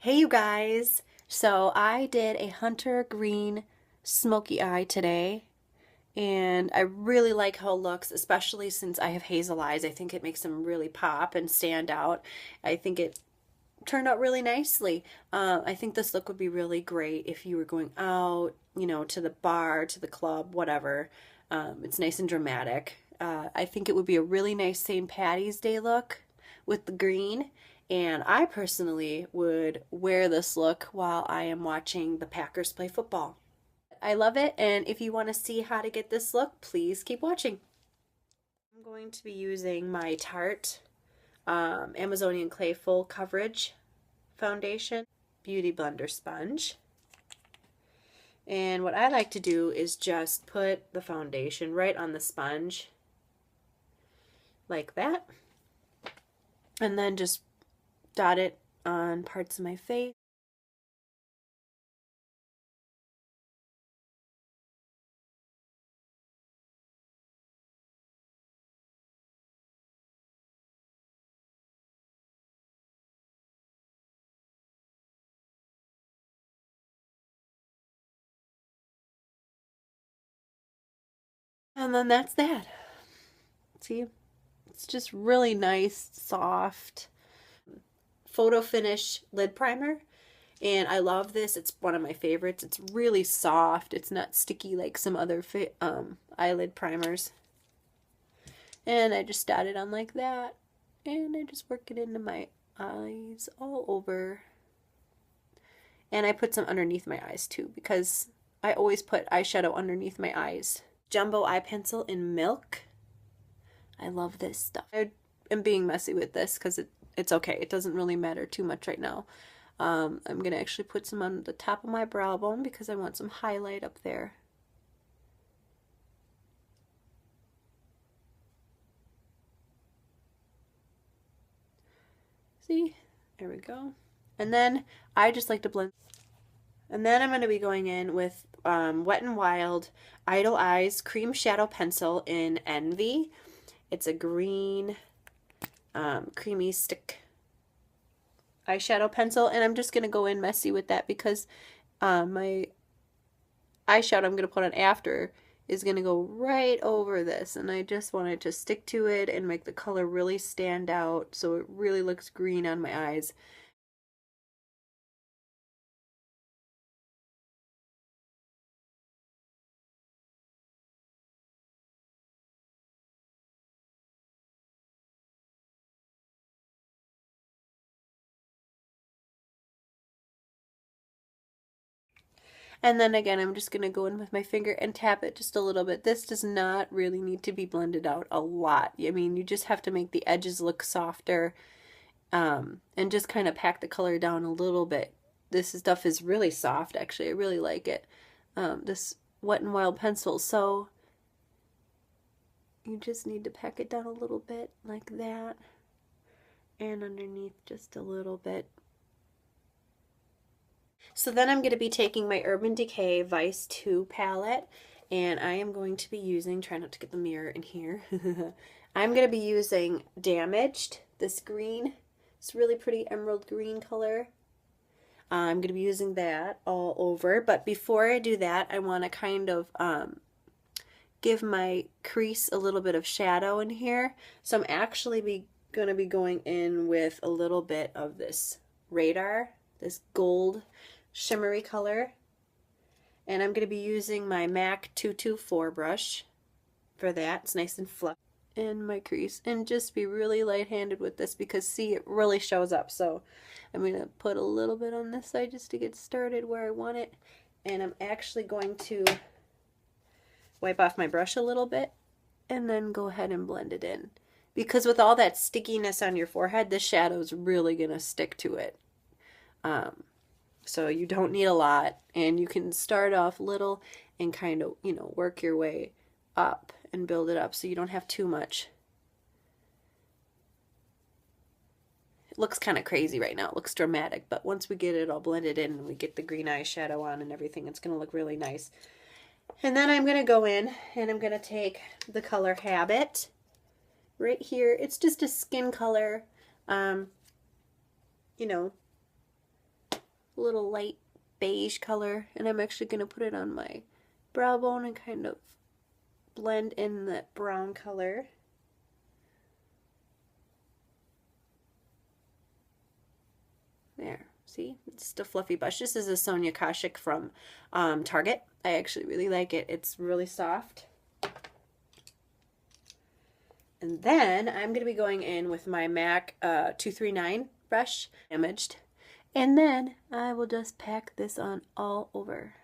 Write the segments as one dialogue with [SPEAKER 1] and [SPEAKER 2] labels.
[SPEAKER 1] Hey you guys! So I did a hunter green smoky eye today and I really like how it looks, especially since I have hazel eyes. I think it makes them really pop and stand out. I think it turned out really nicely. I think this look would be really great if you were going out, to the bar, to the club, whatever. It's nice and dramatic. I think it would be a really nice St. Patty's Day look with the green. And I personally would wear this look while I am watching the Packers play football. I love it, and if you want to see how to get this look, please keep watching. I'm going to be using my Tarte Amazonian Clay Full Coverage Foundation Beauty Blender Sponge. And what I like to do is just put the foundation right on the sponge, like that, and then just dot it on parts of my face. And then that's that. See? It's just really nice, soft photo finish lid primer. And I love this. It's one of my favorites. It's really soft. It's not sticky like some other eyelid primers. And I just dot it on like that. And I just work it into my eyes all over. And I put some underneath my eyes too, because I always put eyeshadow underneath my eyes. Jumbo eye pencil in Milk. I love this stuff. I am being messy with this because it's okay. It doesn't really matter too much right now. I'm going to actually put some on the top of my brow bone because I want some highlight up there. See? There we go. And then I just like to blend. And then I'm going to be going in with Wet n Wild Idle Eyes Cream Shadow Pencil in Envy. It's a green creamy stick eyeshadow pencil, and I'm just going to go in messy with that because my eyeshadow I'm going to put on after is going to go right over this, and I just want it to stick to it and make the color really stand out so it really looks green on my eyes. And then again, I'm just going to go in with my finger and tap it just a little bit. This does not really need to be blended out a lot. I mean, you just have to make the edges look softer and just kind of pack the color down a little bit. This stuff is really soft, actually. I really like it. This Wet n Wild pencil. So you just need to pack it down a little bit like that. And underneath just a little bit. So then I'm going to be taking my Urban Decay Vice 2 palette, and I am going to be using, try not to get the mirror in here, I'm going to be using Damaged, this green. It's really pretty emerald green color. I'm going to be using that all over, but before I do that, I want to kind of give my crease a little bit of shadow in here. So I'm actually going to be going in with a little bit of this Radar, this gold shimmery color, and I'm going to be using my MAC 224 brush for that. It's nice and fluffy in my crease, and just be really light-handed with this because see, it really shows up. So I'm going to put a little bit on this side just to get started where I want it, and I'm actually going to wipe off my brush a little bit and then go ahead and blend it in, because with all that stickiness on your forehead, this shadow is really going to stick to it. So you don't need a lot, and you can start off little and kind of, work your way up and build it up so you don't have too much. It looks kind of crazy right now. It looks dramatic, but once we get it all blended in and we get the green eyeshadow on and everything, it's going to look really nice. And then I'm going to go in and I'm going to take the color Habit right here. It's just a skin color, a little light beige color, and I'm actually going to put it on my brow bone and kind of blend in that brown color. There, see? It's just a fluffy brush. This is a Sonja Kashuk from Target. I actually really like it. It's really soft. And then I'm going to be going in with my MAC 239 brush, imaged. And then I will just pack this on all over.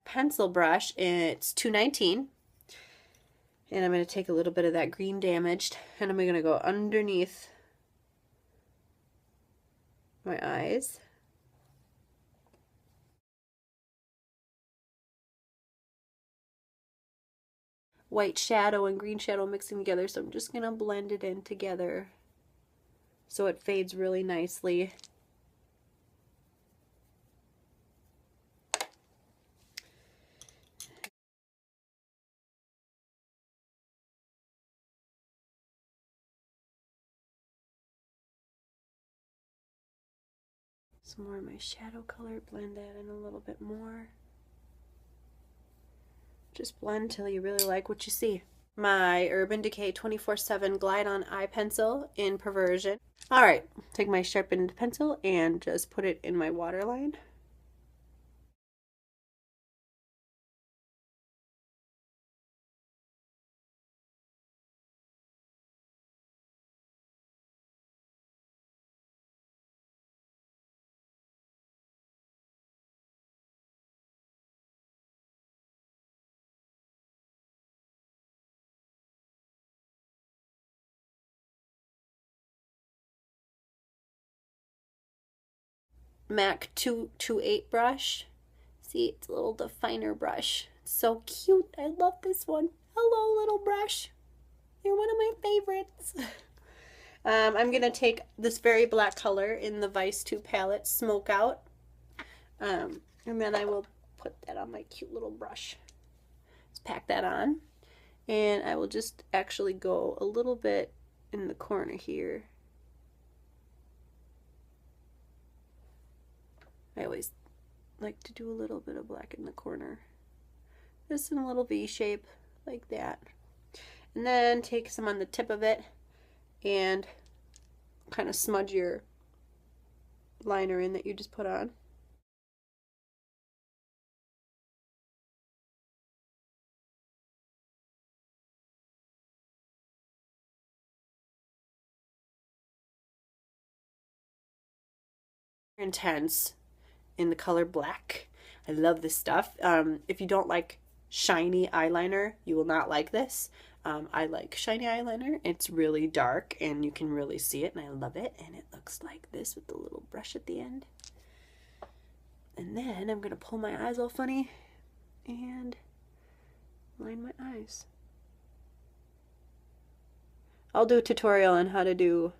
[SPEAKER 1] Pencil brush, it's 219. And I'm going to take a little bit of that green damaged, and I'm going to go underneath my eyes. White shadow and green shadow mixing together, so I'm just going to blend it in together so it fades really nicely. Some more of my shadow color, blend that in a little bit more. Just blend till you really like what you see. My Urban Decay 24/7 Glide On Eye Pencil in Perversion. Alright, take my sharpened pencil and just put it in my waterline. MAC 228 brush. See, it's a little definer brush. It's so cute. I love this one. Hello, little brush. You're one of my favorites. I'm going to take this very black color in the Vice 2 palette, Smokeout. And then I will put that on my cute little brush. Let's pack that on. And I will just actually go a little bit in the corner here. I always like to do a little bit of black in the corner. Just in a little V shape, like that. And then take some on the tip of it and kind of smudge your liner in that you just put on. Intense in the color black. I love this stuff. If you don't like shiny eyeliner, you will not like this. I like shiny eyeliner. It's really dark and you can really see it, and I love it. And it looks like this with the little brush at the end. And then I'm gonna pull my eyes all funny and line my eyes. I'll do a tutorial on how to do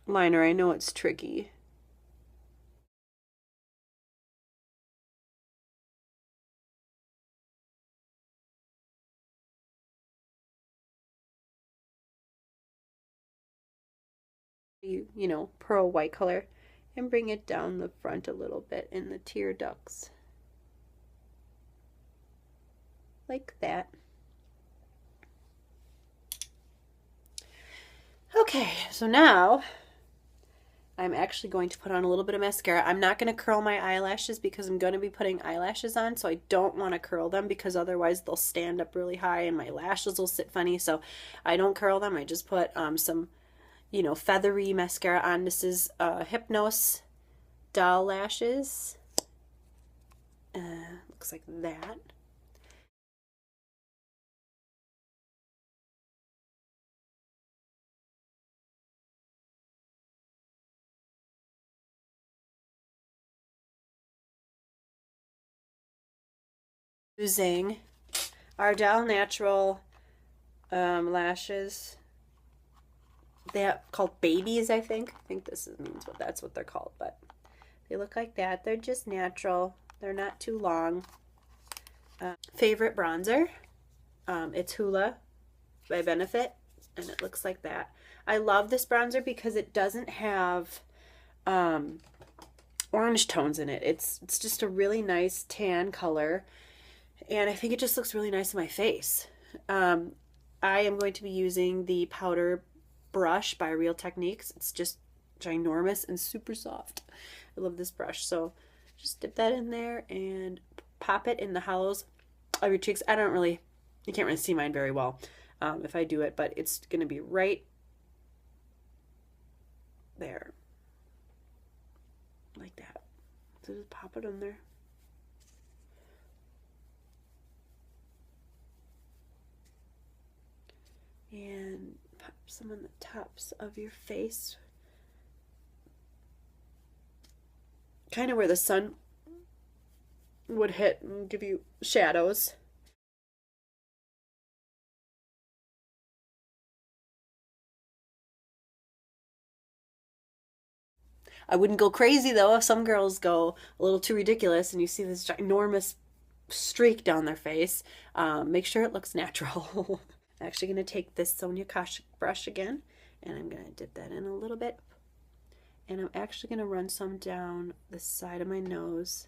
[SPEAKER 1] liner. I know it's tricky. You know, pearl white color, and bring it down the front a little bit in the tear ducts. Like that. Okay, so now I'm actually going to put on a little bit of mascara. I'm not going to curl my eyelashes because I'm going to be putting eyelashes on, so I don't want to curl them because otherwise they'll stand up really high and my lashes will sit funny, so I don't curl them. I just put some, you know, feathery mascara on. This is Hypnose Doll Lashes. Looks like that. Using Ardell Natural lashes. They're called babies, I think. I think this means that's what they're called, but They look like that. They're just natural. They're not too long. Favorite bronzer. It's Hoola by Benefit, and it looks like that. I love this bronzer because it doesn't have orange tones in it. It's just a really nice tan color, and I think it just looks really nice on my face. I am going to be using the powder brush by Real Techniques. It's just ginormous and super soft. I love this brush. So just dip that in there and pop it in the hollows of your cheeks. You can't really see mine very well if I do it, but it's going to be right there. Like that. So just pop it in there. And pop some on the tops of your face. Kind of where the sun would hit and give you shadows. I wouldn't go crazy though if some girls go a little too ridiculous and you see this ginormous streak down their face. Make sure it looks natural. I'm actually going to take this Sonja Kashuk brush again, and I'm going to dip that in a little bit. And I'm actually going to run some down the side of my nose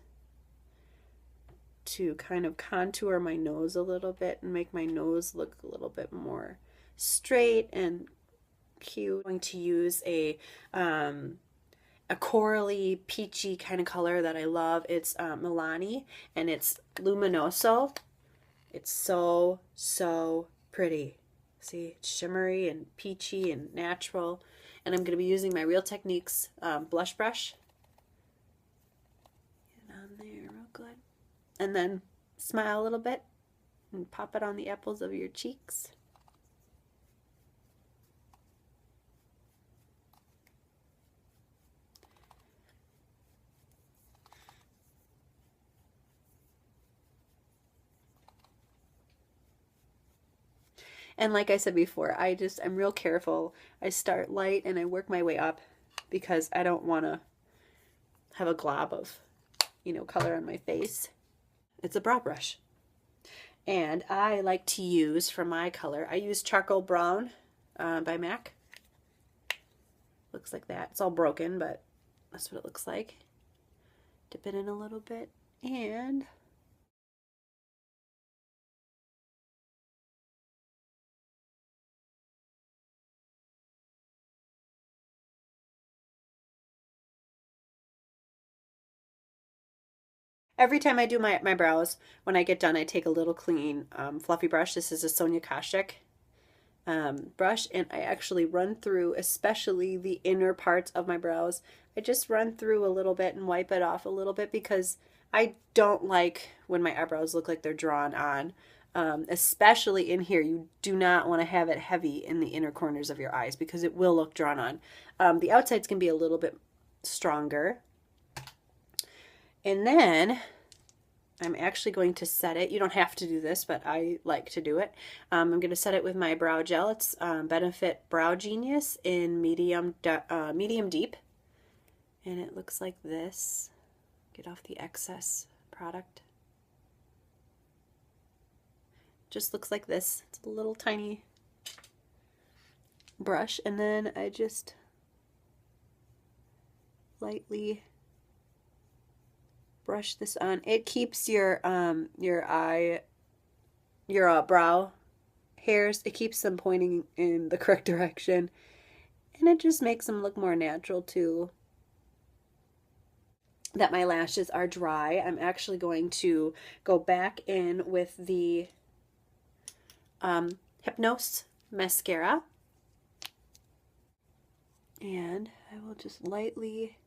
[SPEAKER 1] to kind of contour my nose a little bit and make my nose look a little bit more straight and cute. I'm going to use a corally peachy kind of color that I love. It's Milani, and it's Luminoso. It's so pretty. See, it's shimmery and peachy and natural. And I'm going to be using my Real Techniques blush brush. Get on there real good. And then smile a little bit and pop it on the apples of your cheeks. And like I said before, I'm real careful. I start light and I work my way up because I don't want to have a glob of, color on my face. It's a brow brush. And I like to use, for my color, I use Charcoal Brown by MAC. Looks like that. It's all broken, but that's what it looks like. Dip it in a little bit and every time I do my brows, when I get done, I take a little clean fluffy brush. This is a Sonja Kashuk brush, and I actually run through, especially the inner parts of my brows. I just run through a little bit and wipe it off a little bit because I don't like when my eyebrows look like they're drawn on. Especially in here, you do not want to have it heavy in the inner corners of your eyes because it will look drawn on. The outsides can be a little bit stronger. And then I'm actually going to set it. You don't have to do this, but I like to do it. I'm going to set it with my brow gel. It's Benefit Brow Genius in medium deep. And it looks like this. Get off the excess product. Just looks like this. It's a little tiny brush. And then I just lightly brush this on. It keeps your brow hairs, it keeps them pointing in the correct direction, and it just makes them look more natural too. That my lashes are dry, I'm actually going to go back in with the Hypnose mascara, and I will just lightly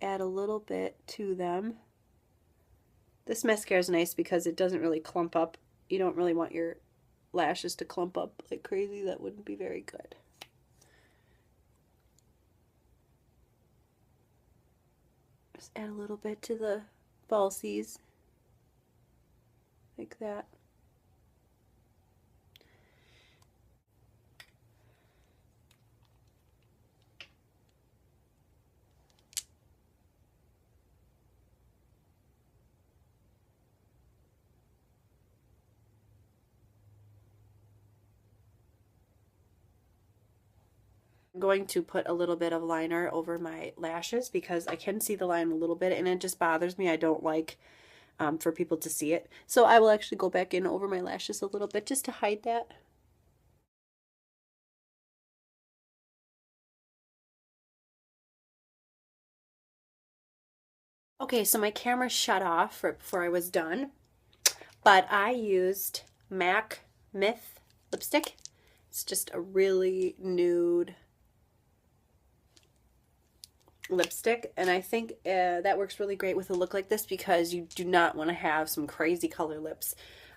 [SPEAKER 1] add a little bit to them. This mascara is nice because it doesn't really clump up. You don't really want your lashes to clump up like crazy. That wouldn't be very good. Just add a little bit to the falsies, like that. I'm going to put a little bit of liner over my lashes because I can see the line a little bit and it just bothers me. I don't like for people to see it. So I will actually go back in over my lashes a little bit just to hide that. Okay, so my camera shut off right before I was done, but I used MAC Myth lipstick. It's just a really nude lipstick, and I think that works really great with a look like this because you do not want to have some crazy color lips.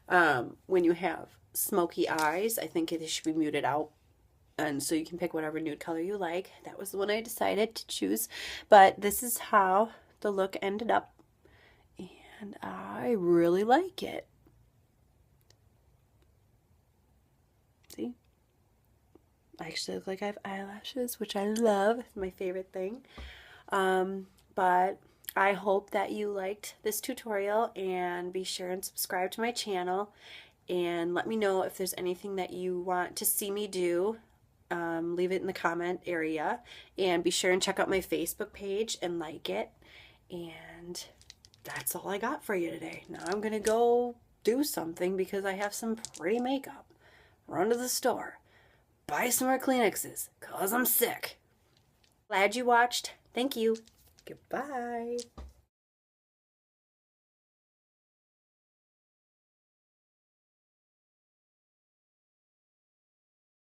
[SPEAKER 1] When you have smoky eyes, I think it should be muted out, and so you can pick whatever nude color you like. That was the one I decided to choose, but this is how the look ended up, and I really like it. See? I actually look like I have eyelashes, which I love. It's my favorite thing. But I hope that you liked this tutorial, and be sure and subscribe to my channel and let me know if there's anything that you want to see me do. Leave it in the comment area, and be sure and check out my Facebook page and like it. And that's all I got for you today. Now I'm gonna go do something because I have some pretty makeup. Run to the store, buy some more Kleenexes, cause I'm sick. Glad you watched. Thank you. Goodbye.